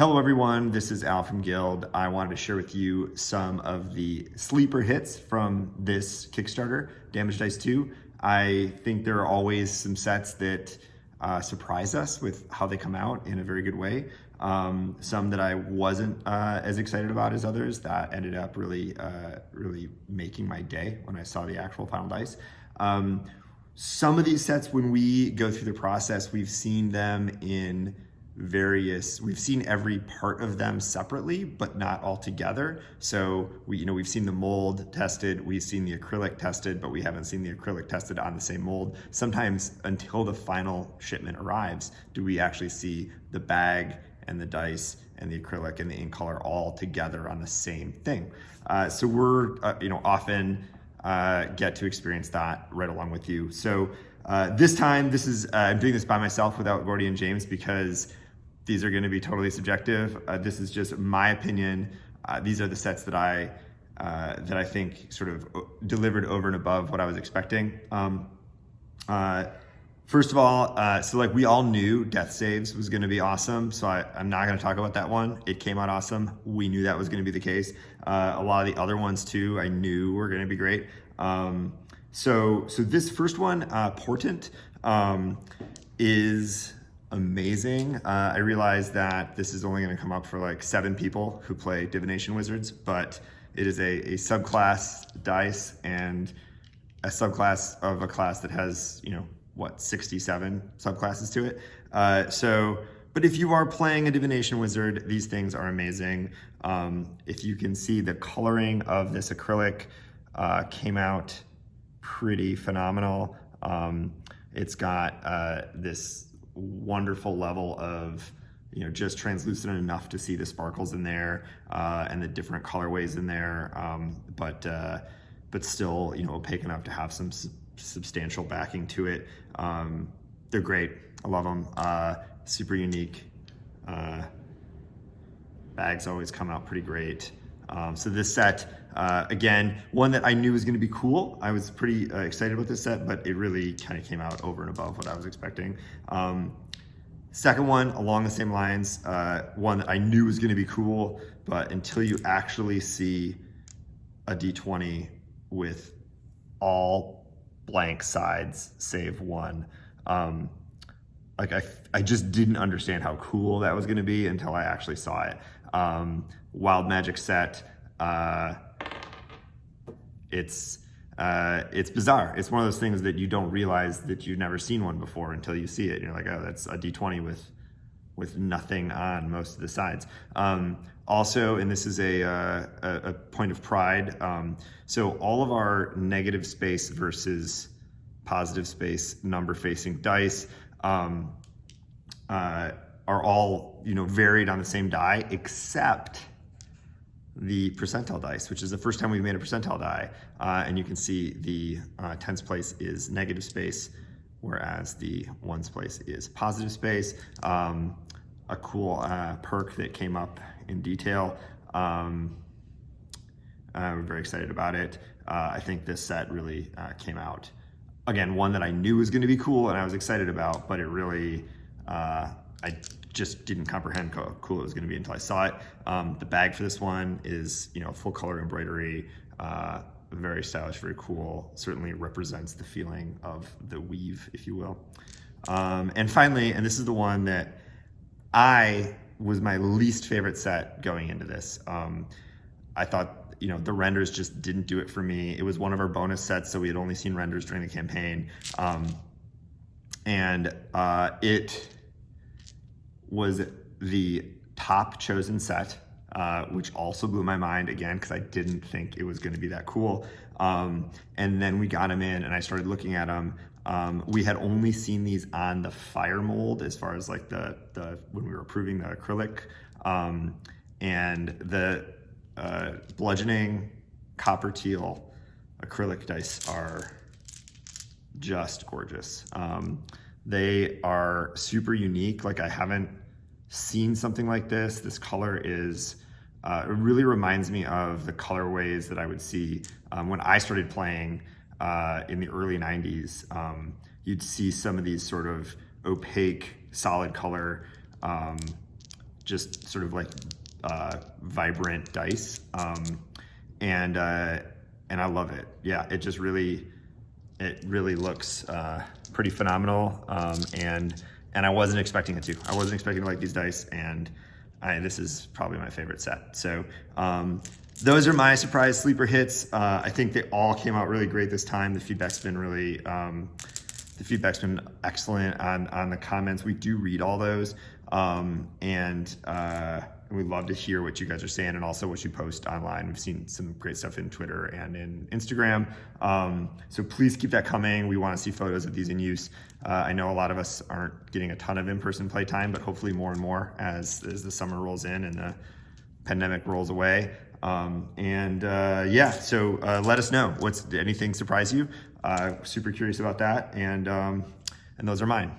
Hello everyone, this is Al from Guild. I wanted to share with you some of the sleeper hits from this Kickstarter, Damage Dice 2. I think there are always some sets that surprise us with how they come out in a very good way. Some that I wasn't as excited about as others that ended up really making my day when I saw the actual final dice. Some of these sets, when we go through the process, we've seen them in we've seen every part of them separately, but not all together. So we've seen the mold tested, we've seen the acrylic tested, but we haven't seen the acrylic tested on the same mold. Sometimes until the final shipment arrives, do we actually see the bag and the dice and the acrylic and the ink color all together on the same thing. So we're often get to experience that right along with you. So this time, I'm doing this by myself without Gordy and James because these are going to be totally subjective. This is just my opinion. These are the sets that I think sort of delivered over and above what I was expecting. First of all, so like we all knew Death Saves was going to be awesome. So I'm not going to talk about that one. It came out awesome. We knew that was going to be the case. A lot of the other ones too, I knew were going to be great. So this first one, Portent, is amazing. I realize that this is only going to come up for like 7 people who play Divination Wizards, but it is a subclass dice and a subclass of a class that has, 67 subclasses to it. But if you are playing a Divination Wizard, these things are amazing. If you can see, the coloring of this acrylic came out pretty phenomenal. It's got this wonderful level of, just translucent enough to see the sparkles in there and the different colorways in there, but still, opaque enough to have some substantial backing to it. They're great. I love them. Super unique. Bags always come out pretty great. So this set, again, one that I knew was going to be cool. I was pretty excited about this set, but it really kind of came out over and above what I was expecting. Second one, along the same lines, one that I knew was going to be cool, but until you actually see a D20 with all blank sides save one, I just didn't understand how cool that was going to be until I actually saw it. Wild Magic set. It's bizarre. It's one of those things that you don't realize that you've never seen one before until you see it. And you're like, oh, that's a D20 with nothing on most of the sides. Also, and this is a point of pride. So all of our negative space versus positive space number facing dice are all varied on the same die, except the percentile dice, which is the first time we've made a percentile die. And you can see the tens place is negative space, whereas the ones place is positive space. A cool perk that came up in detail. We're very excited about it. I think this set really came out. Again, one that I knew was going to be cool and I was excited about, but it really, I just didn't comprehend how cool it was going to be until I saw it. The bag for this one is, full color embroidery, very stylish, very cool. Certainly represents the feeling of the weave, if you will. And finally, and this is the one that was my least favorite set going into this. I thought, the renders just didn't do it for me. It was one of our bonus sets, so we had only seen renders during the campaign. It was the top chosen set, which also blew my mind again, because I didn't think it was going to be that cool. And then we got them in and I started looking at them. We had only seen these on the fire mold as far as like when we were approving the acrylic, and the bludgeoning copper teal acrylic dice are just gorgeous. They are super unique. Like I haven't seen something like this. This color is, it really reminds me of the colorways that I would see when I started playing in the early 90s. You'd see some of these sort of opaque, solid color just sort of like vibrant dice, and I love it. Yeah, it just really looks pretty phenomenal, and I wasn't expecting it to. I wasn't expecting to like these dice, and this is probably my favorite set. So those are my surprise sleeper hits. I think they all came out really great this time. The feedback's been really excellent on the comments. We do read all those, and we'd love to hear what you guys are saying and also what you post online. We've seen some great stuff in Twitter and in Instagram. So please keep that coming. We want to see photos of these in use. I know a lot of us aren't getting a ton of in-person playtime, but hopefully more and more as the summer rolls in and the pandemic rolls away. Yeah, so let us know. Did anything surprise you? Super curious about that. And those are mine.